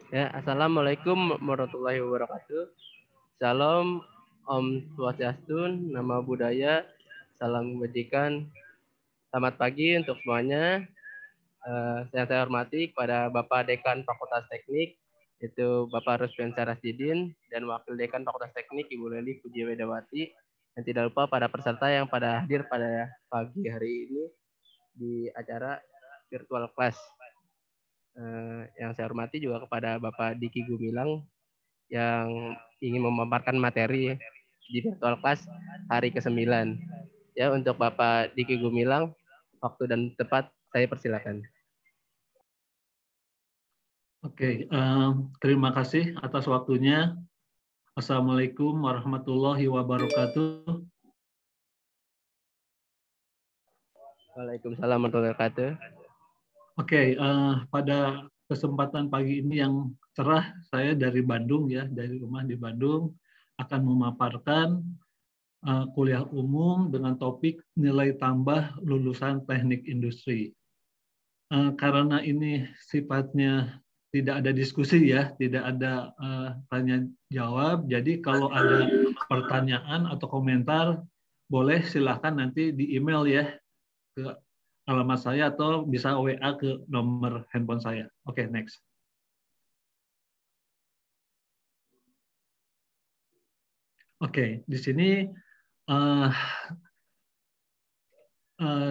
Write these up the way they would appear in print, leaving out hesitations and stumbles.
Ya, Assalamualaikum warahmatullahi wabarakatuh. Salam, Om Swastiastu, Nama Budaya, Salam Kebajikan. Selamat pagi untuk semuanya. Yang saya hormati kepada Bapak Dekan Fakultas Teknik, yaitu Bapak Ruspen Sarasjidin, dan Wakil Dekan Fakultas Teknik, Ibu Leli Pujiwedawati. Dan tidak lupa pada peserta yang pada hadir pada pagi hari ini di acara virtual class. Yang saya hormati juga kepada Bapak Diki Gumilang yang ingin memaparkan materi di virtual class hari ke-9. Ya, untuk Bapak Diki Gumilang, waktu dan tempat saya persilakan. Oke, terima kasih atas waktunya. Assalamualaikum warahmatullahi wabarakatuh. Waalaikumsalam warahmatullahi wabarakatuh. Oke, pada kesempatan pagi ini yang cerah, saya dari Bandung ya, dari rumah di Bandung, akan memaparkan kuliah umum dengan topik nilai tambah lulusan teknik industri. Karena ini sifatnya tidak ada diskusi ya, tidak ada tanya jawab. Jadi kalau ada pertanyaan atau komentar, boleh silahkan nanti di email ya ke alamat saya atau bisa WA ke nomor handphone saya. Oke, next. Oke, di sini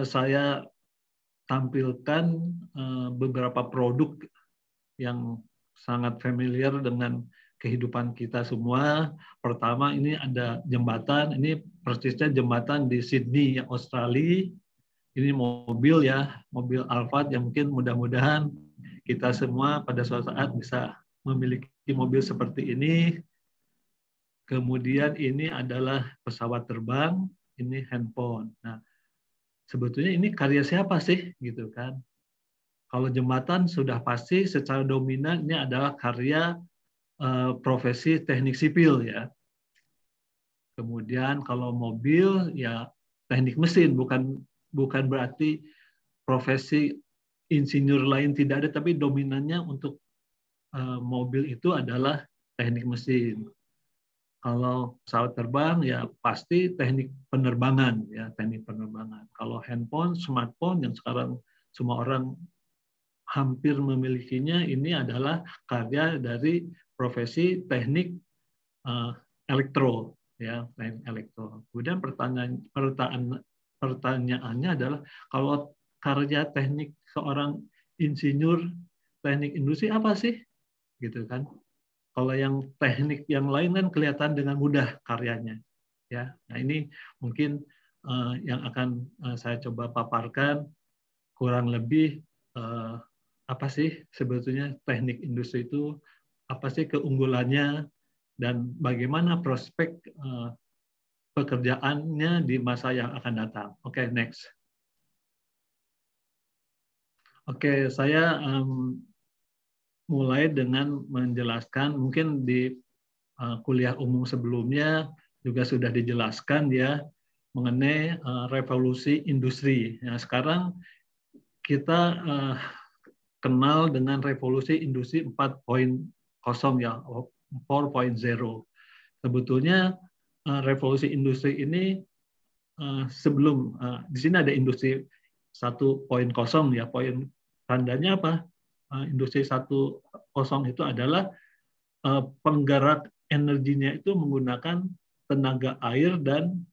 saya tampilkan beberapa produk yang sangat familiar dengan kehidupan kita semua. Pertama ini ada jembatan, ini persisnya jembatan di Sydney, Australia. Ini mobil ya, mobil Alphard yang mungkin mudah-mudahan kita semua pada suatu saat bisa memiliki mobil seperti ini. Kemudian ini adalah pesawat terbang, ini handphone. Nah, sebetulnya ini karya siapa sih gitu kan? Kalau jembatan sudah pasti secara dominan ini adalah karya profesi teknik sipil ya. Kemudian kalau mobil ya teknik mesin, bukan berarti profesi insinyur lain tidak ada, tapi dominannya untuk mobil itu adalah teknik mesin. Kalau pesawat terbang ya pasti teknik penerbangan ya, teknik penerbangan. Kalau handphone, smartphone yang sekarang semua orang hampir memilikinya, ini adalah karya dari profesi teknik elektro ya, teknik elektro. Kemudian pertanyaannya adalah kalau karya teknik seorang insinyur teknik industri apa sih gitu kan? Kalau yang teknik yang lain kan kelihatan dengan mudah karyanya ya. Nah ini mungkin yang akan saya coba paparkan kurang lebih apa sih sebetulnya teknik industri itu, apa sih keunggulannya, dan bagaimana prospek pekerjaannya di masa yang akan datang. Oke, next. Oke, saya mulai dengan menjelaskan, mungkin di kuliah umum sebelumnya juga sudah dijelaskan ya mengenai revolusi industri. Nah, sekarang kita kenal dengan revolusi industri 4.0 ya, 4.0. Sebetulnya revolusi industri ini sebelum di sini ada industri 1.0 ya, poin tandanya apa? Industri 1.0 itu adalah penggerak energinya itu menggunakan tenaga air dan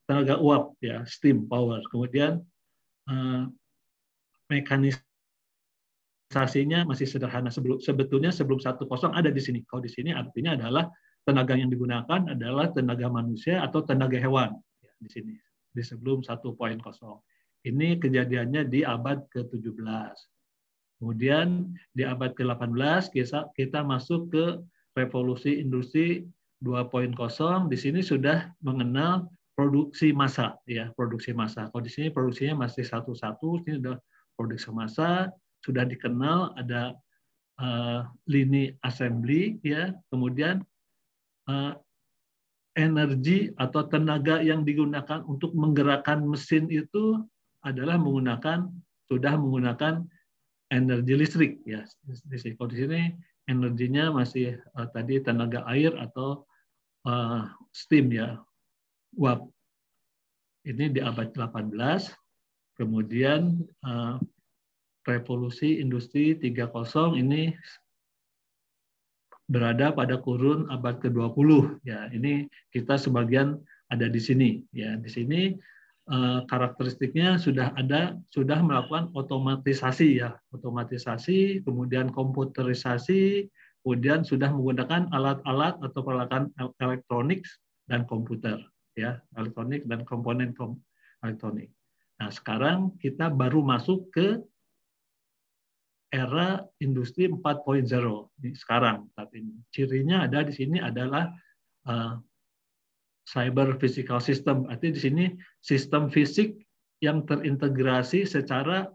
tenaga uap ya, steam power. Kemudian mekanisasinya masih sederhana. Sebetulnya sebelum 1.0 ada di sini. Kalau di sini artinya adalah tenaga yang digunakan adalah tenaga manusia atau tenaga hewan di sini. Di sebelum 1.0. Ini kejadiannya di abad ke-17. Kemudian di abad ke-18 kita masuk ke revolusi industri 2.0. Di sini sudah mengenal produksi massa ya, produksi massa. Kalau di sini produksinya masih satu-satu, ini sudah produksi massa, sudah dikenal ada lini assembly ya, kemudian energi atau tenaga yang digunakan untuk menggerakkan mesin itu adalah sudah menggunakan energi listrik ya. Kalau di sini energinya masih tadi tenaga air atau steam ya, uap. Ini di abad 18, kemudian revolusi industri 3.0 ini berada pada kurun abad ke-20 ya. Ini kita sebagian ada di sini ya. Di sini karakteristiknya sudah melakukan otomatisasi ya, otomatisasi, kemudian komputerisasi, kemudian sudah menggunakan alat-alat atau peralatan elektronik dan komputer ya, elektronik dan komponen elektronik. Nah, sekarang kita baru masuk ke era industri 4.0 sekarang saat ini. Cirinya ada di sini adalah cyber physical system. Artinya di sini sistem fisik yang terintegrasi secara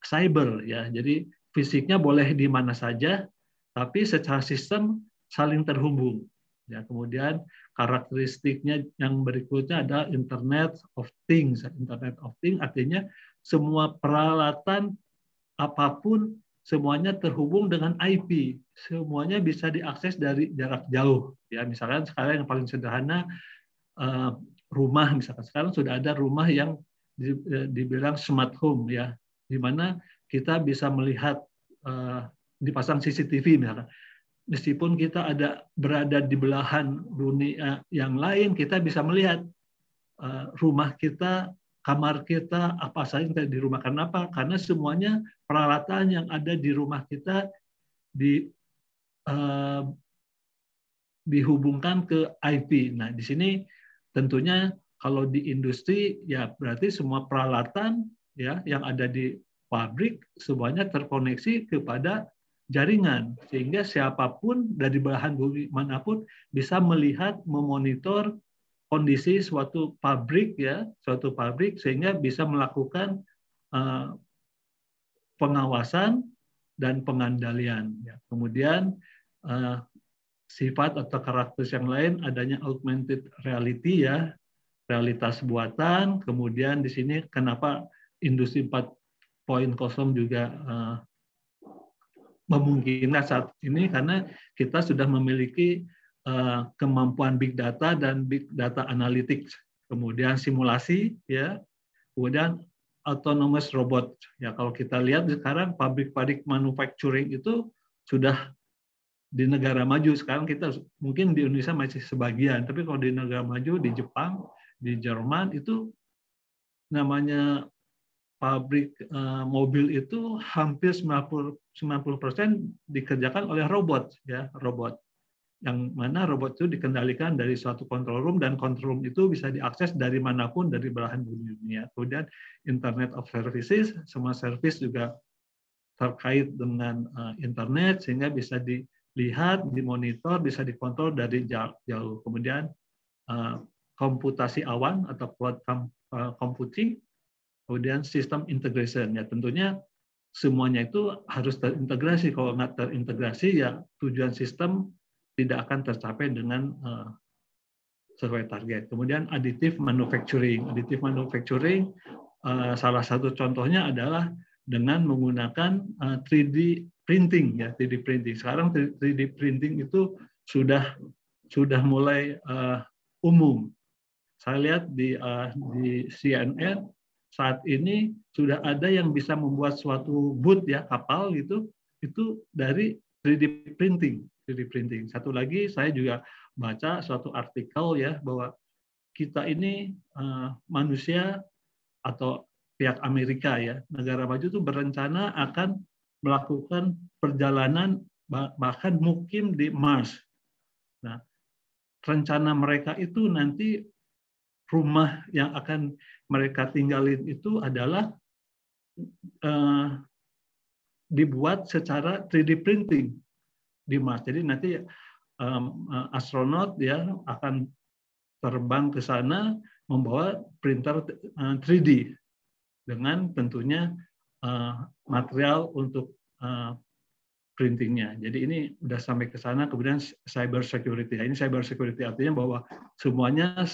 cyber ya. Jadi fisiknya boleh di mana saja, tapi secara sistem saling terhubung. Ya, kemudian karakteristiknya yang berikutnya ada Internet of Things. Internet of Things artinya semua peralatan apapun semuanya terhubung dengan IP. Semuanya bisa diakses dari jarak jauh. Ya, misalkan sekarang yang paling sederhana rumah, misalkan sekarang sudah ada rumah yang dibilang smart home ya, di mana kita bisa melihat dipasang CCTV misalkan. Meskipun kita berada di belahan dunia yang lain, kita bisa melihat rumah kita, kamar kita, apa saja yang di rumah. Kenapa? Karena semuanya peralatan yang ada di rumah kita dihubungkan ke IP. Nah, di sini tentunya kalau di industri ya berarti semua peralatan ya yang ada di pabrik semuanya terkoneksi kepada jaringan, sehingga siapapun dari belahan bumi manapun bisa melihat, memonitor kondisi suatu pabrik ya, suatu pabrik, sehingga bisa melakukan pengawasan dan pengandalian. Ya. Kemudian sifat atau karakter yang lain adanya augmented reality ya, realitas buatan. Kemudian di sini kenapa industri 4.0 juga memungkinkan saat ini, karena kita sudah memiliki kemampuan big data dan big data analytics, kemudian simulasi ya, kemudian autonomous robot ya. Kalau kita lihat sekarang pabrik-pabrik manufacturing itu sudah di negara maju. Sekarang kita mungkin di Indonesia masih sebagian, tapi kalau di negara maju, di Jepang, di Jerman itu namanya pabrik mobil itu hampir 90% dikerjakan oleh robot ya, robot. Yang mana robot itu dikendalikan dari suatu control room, dan control room itu bisa diakses dari manapun dari belahan dunia. Kemudian Internet of Services, semua service juga terkait dengan internet sehingga bisa dilihat, dimonitor, bisa dikontrol dari jauh. Kemudian komputasi awan atau cloud computing, kemudian sistem integration ya, tentunya semuanya itu harus terintegrasi. Kalau nggak terintegrasi ya tujuan sistem tidak akan tercapai dengan sesuai target. Kemudian additive manufacturing. Additive manufacturing salah satu contohnya adalah dengan menggunakan 3D printing ya, 3D printing. Sekarang 3D printing itu sudah mulai umum. Saya lihat di CNN saat ini sudah ada yang bisa membuat suatu boot ya, kapal gitu, itu dari 3D printing. 3D printing. Satu lagi saya juga baca suatu artikel ya, bahwa kita ini manusia atau pihak Amerika ya, negara maju itu berencana akan melakukan perjalanan bahkan mukim di Mars. Nah, rencana mereka itu nanti rumah yang akan mereka tinggalin itu adalah dibuat secara 3D printing di Mars. Jadi nanti astronot ya akan terbang ke sana membawa printer 3D dengan tentunya material untuk printingnya. Jadi ini udah sampai ke sana. Kemudian cyber security. Ini cyber security artinya bahwa semuanya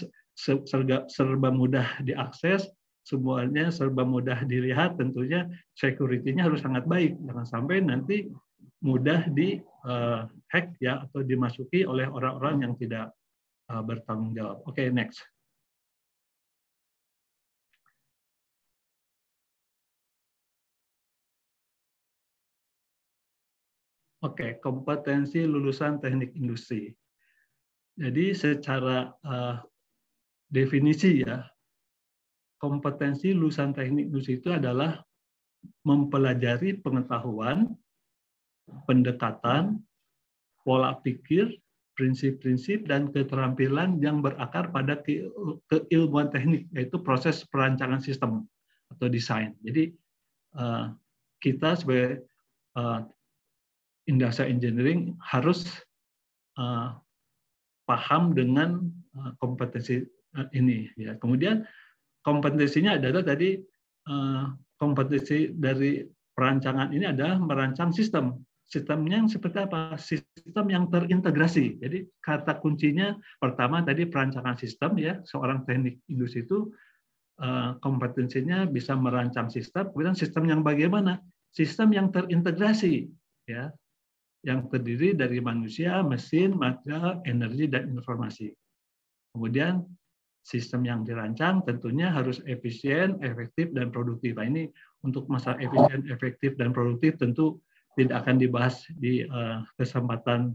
serba mudah diakses, semuanya serba mudah dilihat. Tentunya security-nya harus sangat baik. Jangan sampai nanti mudah di hack ya atau dimasuki oleh orang-orang yang tidak bertanggung jawab. Oke, next. Oke, kompetensi lulusan teknik industri. Jadi secara definisi ya, kompetensi lulusan teknik industri itu adalah mempelajari pengetahuan, pendekatan, pola pikir, prinsip-prinsip, dan keterampilan yang berakar pada keilmuan teknik, yaitu proses perancangan sistem atau desain. Jadi kita sebagai industrial engineering harus paham dengan kompetensi ini. Ya. Kemudian kompetensinya adalah tadi kompetensi dari perancangan ini adalah merancang sistem. Sistemnya yang seperti apa? Sistem yang terintegrasi. Jadi kata kuncinya pertama tadi perancangan sistem ya. Seorang teknik industri itu kompetensinya bisa merancang sistem. Kemudian sistem yang bagaimana? Sistem yang terintegrasi ya. Yang terdiri dari manusia, mesin, material, energi, dan informasi. Kemudian sistem yang dirancang tentunya harus efisien, efektif, dan produktif. Nah, ini untuk masalah efisien, efektif, dan produktif tentu tidak akan dibahas di kesempatan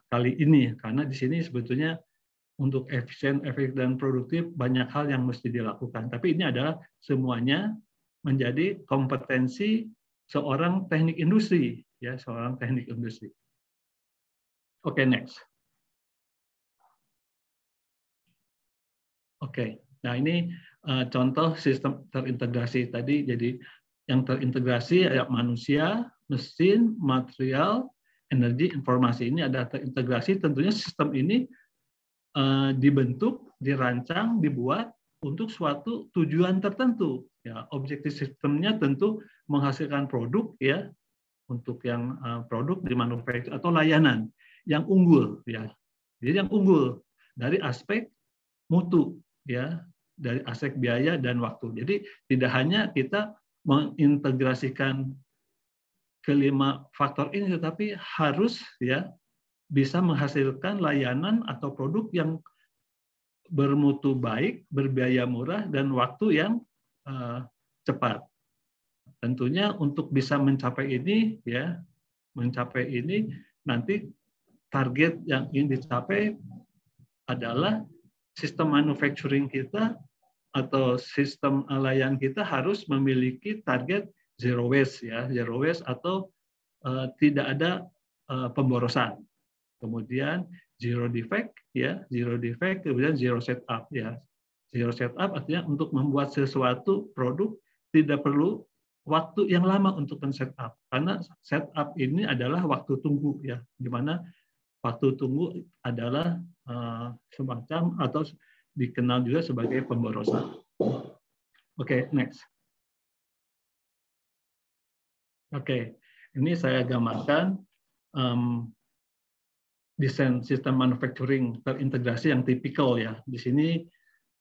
kali ini, karena di sini sebetulnya untuk efisien, efektif, dan produktif banyak hal yang mesti dilakukan. Tapi ini adalah semuanya menjadi kompetensi seorang teknik industri, ya, seorang teknik industri. Oke, next. Oke, nah ini contoh sistem terintegrasi tadi. Jadi yang terintegrasi ada manusia, mesin, material, energi, informasi. Ini ada terintegrasi. Tentunya sistem ini dibentuk, dirancang, dibuat untuk suatu tujuan tertentu. Ya, objektif sistemnya tentu menghasilkan produk, ya, untuk yang produk di manufaktur atau layanan yang unggul, ya. Jadi yang unggul dari aspek mutu, ya, dari aspek biaya dan waktu. Jadi tidak hanya kita mengintegrasikan kelima faktor ini, tetapi harus ya bisa menghasilkan layanan atau produk yang bermutu baik, berbiaya murah, dan waktu yang cepat. Tentunya untuk bisa mencapai ini, ya, mencapai ini nanti target yang ingin dicapai adalah sistem manufacturing kita atau sistem layanan kita harus memiliki target zero waste, ya, zero waste atau tidak ada pemborosan. Kemudian zero defect, ya, zero defect, kemudian zero setup, ya. Zero setup artinya untuk membuat sesuatu produk tidak perlu waktu yang lama untuk men-setup, karena setup ini adalah waktu tunggu, ya, di mana waktu tunggu adalah semacam atau dikenal juga sebagai pemborosan. Oke, next. Oke, ini saya gambarkan desain sistem manufacturing terintegrasi yang tipikal, ya. Di sini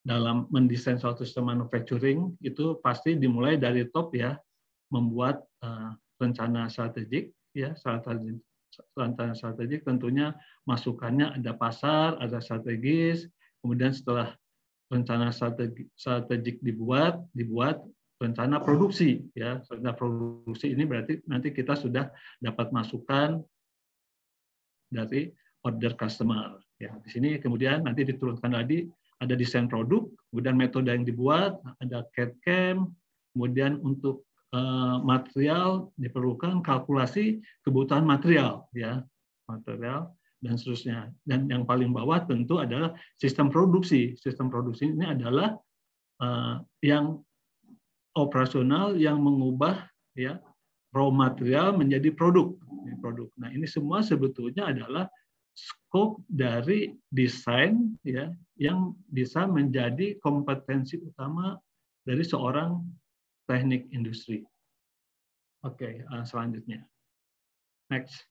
dalam mendesain suatu sistem manufacturing itu pasti dimulai dari top, ya, membuat rencana strategik, ya, rencana strategik tentunya masukannya ada pasar, ada strategis, kemudian setelah rencana strategik dibuat rencana produksi, ya. Rencana produksi ini berarti nanti kita sudah dapat masukan dari order customer, ya. Di sini kemudian nanti diturunkan lagi ada desain produk, kemudian metode yang dibuat, ada CAD/CAM, kemudian untuk material diperlukan kalkulasi kebutuhan material, ya, material dan seterusnya. Dan yang paling bawah tentu adalah sistem produksi. Sistem produksi ini adalah yang operasional yang mengubah, ya, raw material menjadi produk. Nah, ini semua sebetulnya adalah skop dari desain, ya, yang bisa menjadi kompetensi utama dari seorang teknik industri. Oke, selanjutnya. Next.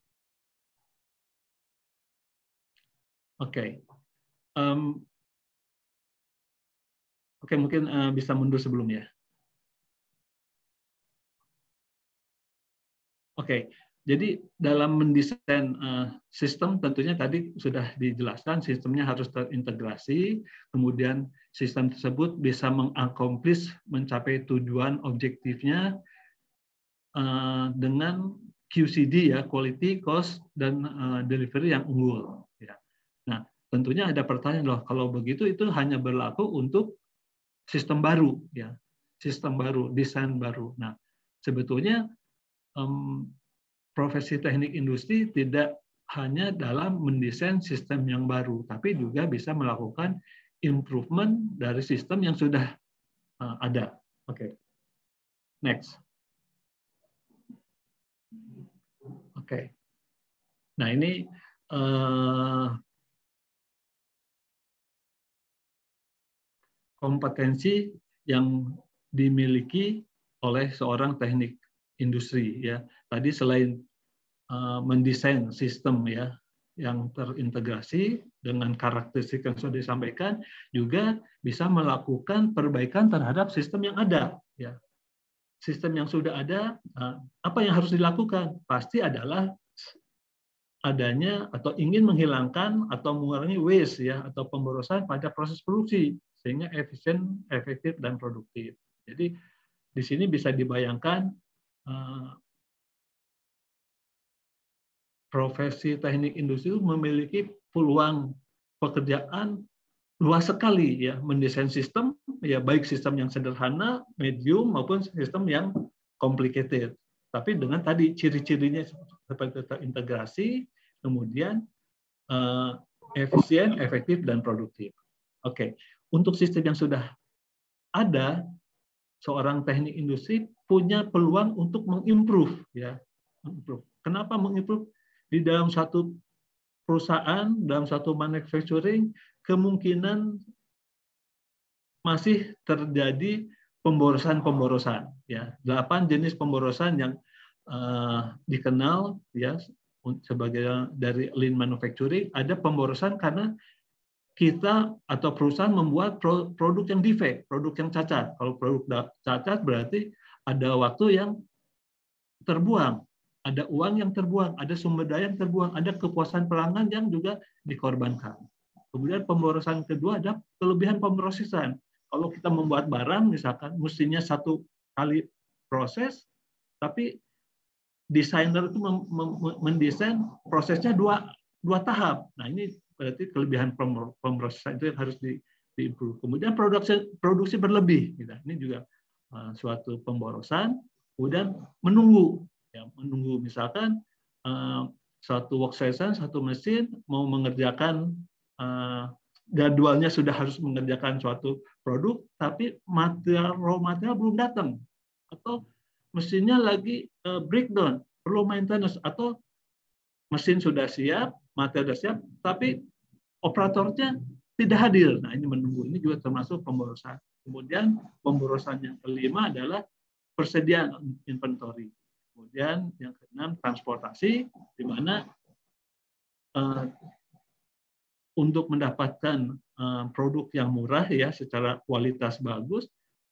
Oke. Oke, mungkin bisa mundur sebelumnya. Oke, Jadi dalam mendesain sistem tentunya tadi sudah dijelaskan sistemnya harus terintegrasi, kemudian sistem tersebut bisa mengakomplis mencapai tujuan objektifnya dengan QCD ya, quality, cost, dan delivery yang unggul. Ya. Nah, tentunya ada pertanyaan loh, kalau begitu itu hanya berlaku untuk sistem baru ya, sistem baru, desain baru. Nah, sebetulnya profesi teknik industri tidak hanya dalam mendesain sistem yang baru, tapi juga bisa melakukan improvement dari sistem yang sudah ada. Oke, next. Oke, nah ini kompetensi yang dimiliki oleh seorang teknik industri ya. Tadi selain mendesain sistem ya yang terintegrasi dengan karakteristik yang sudah disampaikan, juga bisa melakukan perbaikan terhadap sistem yang ada ya. Sistem yang sudah ada, apa yang harus dilakukan? Pasti adalah adanya atau ingin menghilangkan atau mengurangi waste ya atau pemborosan pada proses produksi sehingga efisien, efektif dan produktif. Jadi di sini bisa dibayangkan profesi teknik industri memiliki peluang pekerjaan luas sekali ya, mendesain sistem ya, baik sistem yang sederhana, medium maupun sistem yang complicated. Tapi dengan tadi ciri-cirinya seperti terintegrasi, kemudian efisien, efektif dan produktif. Oke, untuk sistem yang sudah ada, seorang teknik industri punya peluang untuk mengimprove ya. Kenapa mengimprove? Di dalam satu perusahaan, dalam satu manufacturing, kemungkinan masih terjadi pemborosan-pemborosan ya. 8 jenis pemborosan yang dikenal ya sebagai dari lean manufacturing. Ada pemborosan karena kita atau perusahaan membuat produk yang defect, produk yang cacat. Kalau produk cacat berarti ada waktu yang terbuang, ada uang yang terbuang, ada sumber daya yang terbuang, ada kepuasan pelanggan yang juga dikorbankan. Kemudian pemborosan kedua ada kelebihan pemrosesan. Kalau kita membuat barang, misalkan mestinya 1 kali proses, tapi desainer itu mendesain prosesnya dua tahap. Nah ini berarti kelebihan pemrosesan itu yang harus diimprove. Kemudian produksi berlebih. Ini juga suatu pemborosan. Kemudian menunggu, ya, menunggu misalkan suatu work session, satu mesin mau mengerjakan jadwalnya sudah harus mengerjakan suatu produk, tapi raw material belum datang, atau mesinnya lagi breakdown, perlu maintenance, atau mesin sudah siap, material sudah siap, tapi operatornya tidak hadir. Nah ini menunggu, ini juga termasuk pemborosan. Kemudian pemborosan yang kelima adalah persediaan inventory. Kemudian yang keenam transportasi, di mana untuk mendapatkan produk yang murah ya secara kualitas bagus,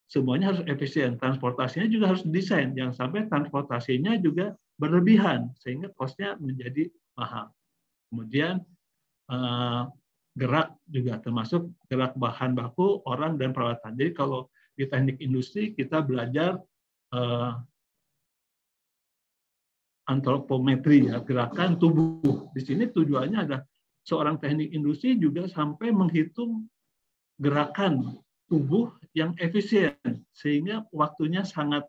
semuanya harus efisien. Transportasinya juga harus desain, jangan sampai transportasinya juga berlebihan sehingga kosnya menjadi mahal. Kemudian gerak juga termasuk gerak bahan baku, orang dan peralatan. Jadi kalau di teknik industri kita belajar antropometri ya, gerakan tubuh. Di sini tujuannya adalah seorang teknik industri juga sampai menghitung gerakan tubuh yang efisien sehingga waktunya sangat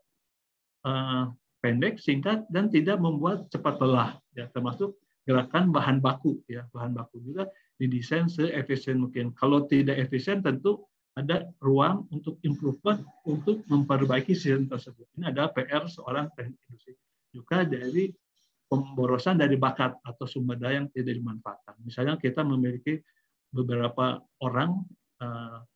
pendek, singkat dan tidak membuat cepat lelah ya, termasuk gerakan bahan baku ya. Bahan baku juga didesain seefisien mungkin. Kalau tidak efisien tentu ada ruang untuk improvement untuk memperbaiki sistem tersebut. Ini adalah PR seorang teknik industri. Juga dari pemborosan dari bakat atau sumber daya yang tidak dimanfaatkan. Misalnya kita memiliki beberapa orang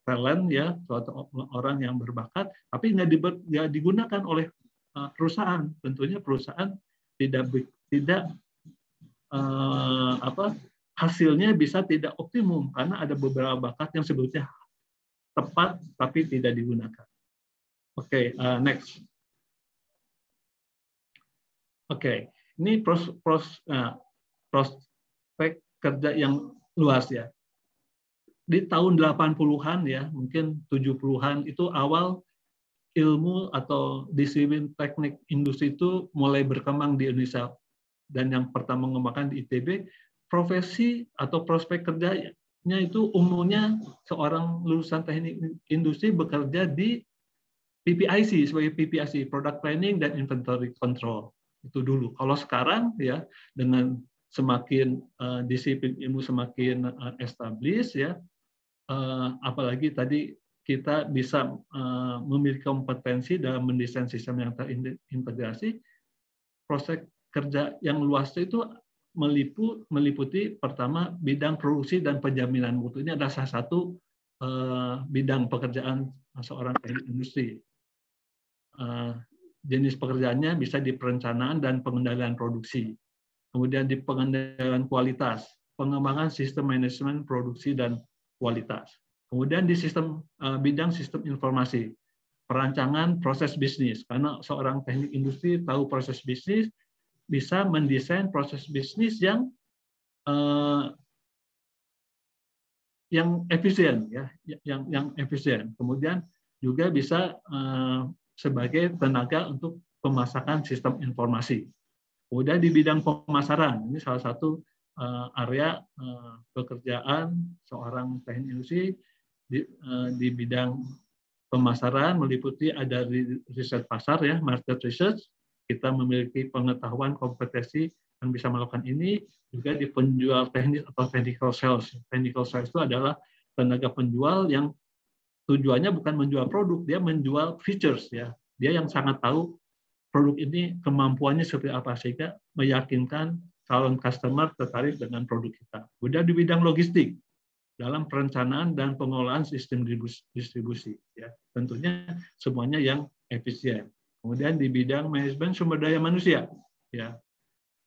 talent ya, suatu orang yang berbakat, tapi nggak digunakan oleh perusahaan. Tentunya perusahaan tidak hasilnya bisa tidak optimum karena ada beberapa bakat yang sebetulnya tepat tapi tidak digunakan. Oke, next. Oke, Ini prospek kerja yang luas ya. Di tahun 80-an ya, mungkin 70-an itu awal ilmu atau disiplin teknik industri itu mulai berkembang di Indonesia. Dan yang pertama mengembangkan di ITB, profesi atau prospek kerjanya itu umumnya seorang lulusan teknik industri bekerja di PPIC sebagai PPIC, Product Planning dan Inventory Control. Itu dulu. Kalau sekarang ya dengan semakin disiplin ilmu semakin established ya, apalagi tadi kita bisa memiliki kompetensi dalam mendesain sistem yang terintegrasi, proses kerja yang luas itu meliputi pertama bidang produksi dan penjaminan mutu. Ini adalah salah satu bidang pekerjaan seorang teknik industri. Jenis pekerjaannya bisa di perencanaan dan pengendalian produksi, kemudian di pengendalian kualitas, pengembangan sistem manajemen produksi dan kualitas. Kemudian di bidang sistem informasi, perancangan proses bisnis, karena seorang teknik industri tahu proses bisnis, bisa mendesain proses bisnis yang efisien, ya, yang efisien. Kemudian juga bisa sebagai tenaga untuk pemasakan sistem informasi. Kemudian di bidang pemasaran, ini salah satu area pekerjaan seorang teknik industri di bidang pemasaran meliputi ada riset pasar ya, market research. Kita memiliki pengetahuan kompetensi yang bisa melakukan ini, juga di penjual teknis atau technical sales. Technical sales itu adalah tenaga penjual yang tujuannya bukan menjual produk, dia menjual features ya. Dia yang sangat tahu produk ini kemampuannya seperti apa sehingga meyakinkan calon customer tertarik dengan produk kita. Kemudian di bidang logistik, dalam perencanaan dan pengelolaan sistem distribusi, ya tentunya semuanya yang efisien. Kemudian di bidang manajemen sumber daya manusia, ya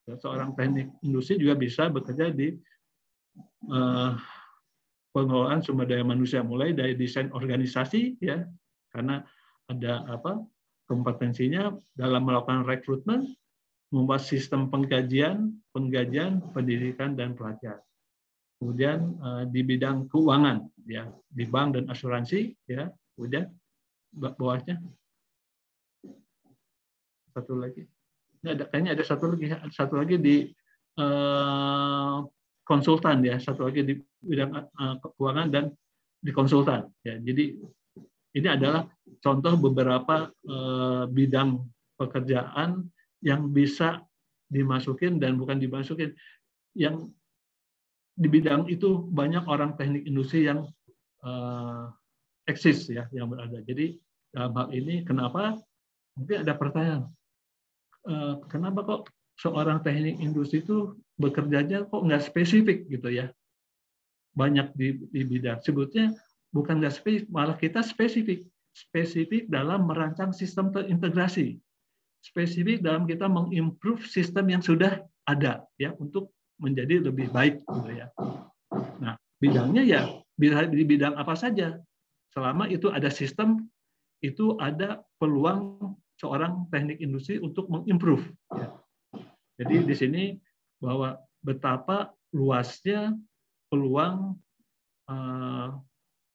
seorang teknik industri juga bisa bekerja di pengelolaan sumber daya manusia, mulai dari desain organisasi, ya karena ada kompetensinya dalam melakukan rekrutmen, membuat sistem pengkajian, pendidikan dan pelatihan. Kemudian di bidang keuangan, ya di bank dan asuransi, ya. Kemudian bawahnya satu lagi. Ini kayaknya ada satu lagi di konsultan, ya. Satu lagi di bidang keuangan dan di konsultan. Ya, jadi ini adalah contoh beberapa bidang pekerjaan yang bisa dimasukin dan bukan dimasukin. Yang di bidang itu banyak orang teknik industri yang eksis ya, yang berada. Jadi dalam hal ini kenapa mungkin ada pertanyaan, kenapa kok seorang teknik industri itu bekerjanya kok nggak spesifik gitu ya, banyak di bidang. Sebutnya bukan nggak spesifik, malah kita spesifik dalam merancang sistem terintegrasi, spesifik dalam kita mengimprove sistem yang sudah ada ya untuk menjadi lebih baik gitu ya. Nah, bidangnya ya bisa di bidang apa saja. Selama itu ada sistem, itu ada peluang seorang teknik industri untuk mengimprove. Ya. Jadi di sini bahwa betapa luasnya peluang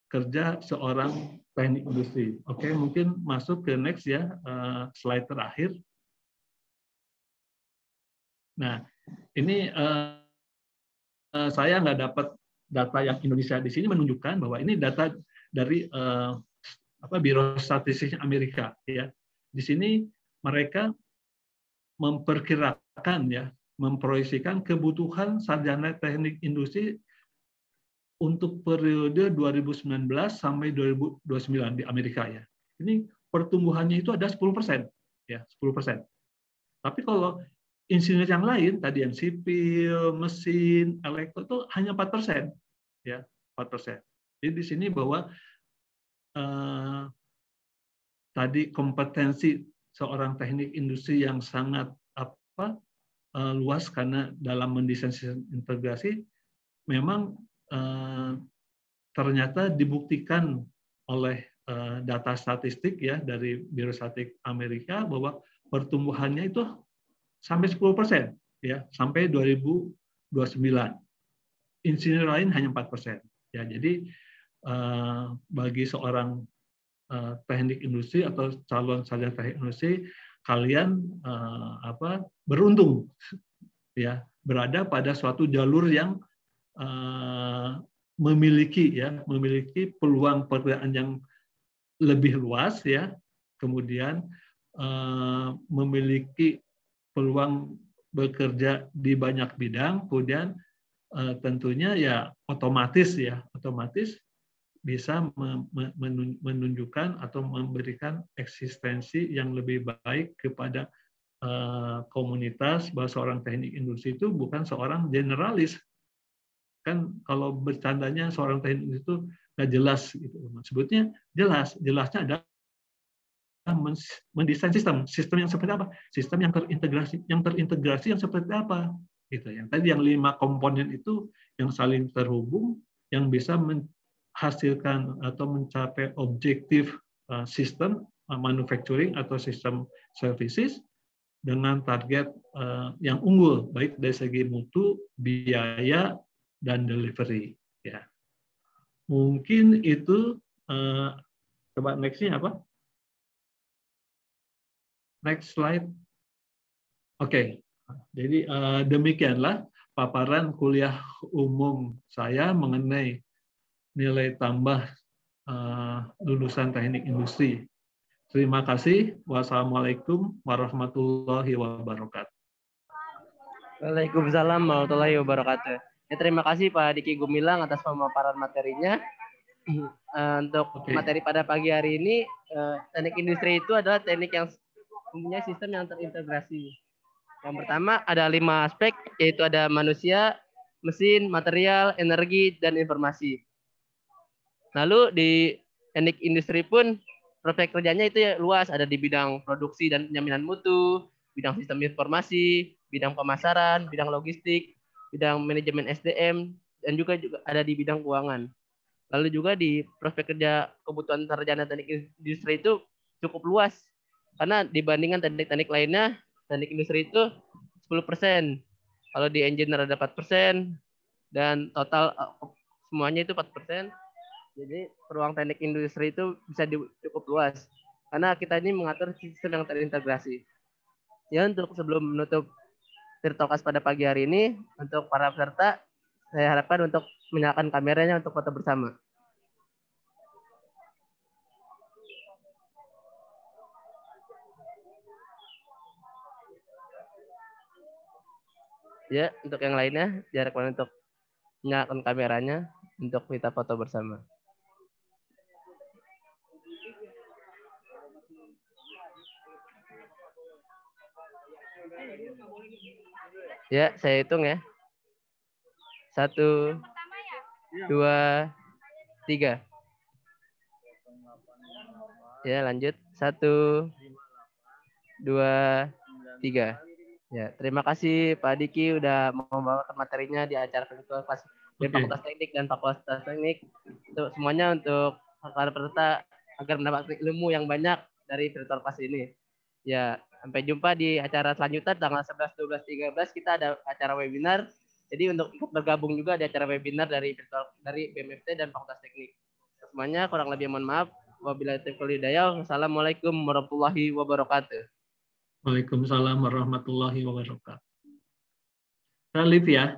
kerja seorang teknik industri. Oke, mungkin masuk ke next ya, slide terakhir. Nah, ini saya nggak dapat data yang Indonesia di sini menunjukkan bahwa ini data dari Biro Statistik Amerika. Ya, di sini mereka memperkirakan ya, memproyeksikan kebutuhan sarjana teknik industri untuk periode 2019 sampai 2029 di Amerika ya. Ini pertumbuhannya itu ada 10%, ya 10%. Tapi kalau insinyur yang lain, tadi yang sipil, mesin, elektro itu hanya 4%, ya 4%. Jadi di sini bahwa tadi kompetensi seorang teknik industri yang sangat luas karena dalam mendesain sistem integrasi memang ternyata dibuktikan oleh data statistik ya dari Biro Statistik Amerika bahwa pertumbuhannya itu sampai 10% ya sampai 2029. Insinyur lain hanya 4%. Ya, jadi bagi seorang teknik industri atau calon sarjana teknik industri, kalian beruntung ya berada pada suatu jalur yang memiliki peluang pekerjaan yang lebih luas ya, kemudian memiliki peluang bekerja di banyak bidang, kemudian tentunya ya otomatis bisa menunjukkan atau memberikan eksistensi yang lebih baik kepada komunitas, bahwa seorang teknik industri itu bukan seorang generalis. Kan kalau bercandanya seorang teknik industri itu nggak jelas gitu. Sebutnya jelasnya adalah mendesain sistem yang seperti apa, sistem yang terintegrasi yang seperti apa gitu. Yang tadi yang 5 komponen itu yang saling terhubung, yang bisa menghasilkan atau mencapai objektif sistem manufacturing atau sistem services dengan target yang unggul baik dari segi mutu, biaya, dan delivery ya. Mungkin itu coba next-nya apa? Next slide. Oke. Jadi demikianlah paparan kuliah umum saya mengenai nilai tambah lulusan teknik industri. Terima kasih. Wassalamualaikum warahmatullahi wabarakatuh. Waalaikumsalam warahmatullahi wabarakatuh. Ya, terima kasih Pak Diki Gumilang atas pemaparan materinya. Untuk materi pada pagi hari ini, teknik industri itu adalah teknik yang mempunyai sistem yang terintegrasi. Yang pertama ada 5 aspek, yaitu ada manusia, mesin, material, energi, dan informasi. Lalu di teknik industri pun prospek kerjanya itu ya luas, ada di bidang produksi dan penjaminan mutu, bidang sistem informasi, bidang pemasaran, bidang logistik, bidang manajemen SDM, dan juga ada di bidang keuangan. Lalu juga di prospek kerja kebutuhan sarjana teknik industri itu cukup luas, karena dibandingkan teknik-teknik lainnya, teknik industri itu 10%. Kalau di engineer ada 4%, dan total semuanya itu 4%. Jadi peluang teknik industri itu bisa cukup luas, karena kita ini mengatur sistem yang terintegrasi. Ya, untuk sebelum menutup Tirtokas pada pagi hari ini, untuk para peserta, saya harapkan untuk menyalakan kameranya untuk foto bersama. Ya, untuk yang lainnya, diharapkan untuk menyalakan kameranya untuk kita foto bersama. Ya, saya hitung ya. 1, 2, 3. Ya, lanjut. 1, 2, 3. Ya, terima kasih Pak Diki udah membawakan materinya di acara virtual kelas dari Fakultas Teknik dan Fakultas Teknik. Untuk semuanya, untuk para peserta agar mendapat ilmu yang banyak dari virtual kelas ini. Ya, sampai jumpa di acara selanjutnya tanggal 11, 12, 13 kita ada acara webinar. Jadi untuk ikut bergabung juga di acara webinar dari BMFT dan Fakultas Teknik. Semuanya kurang lebih mohon maaf. Wabillahi taufiq wal hidayah. Wassalamualaikum warahmatullahi wabarakatuh. Waalaikumsalam warahmatullahi wabarakatuh. Saya live ya.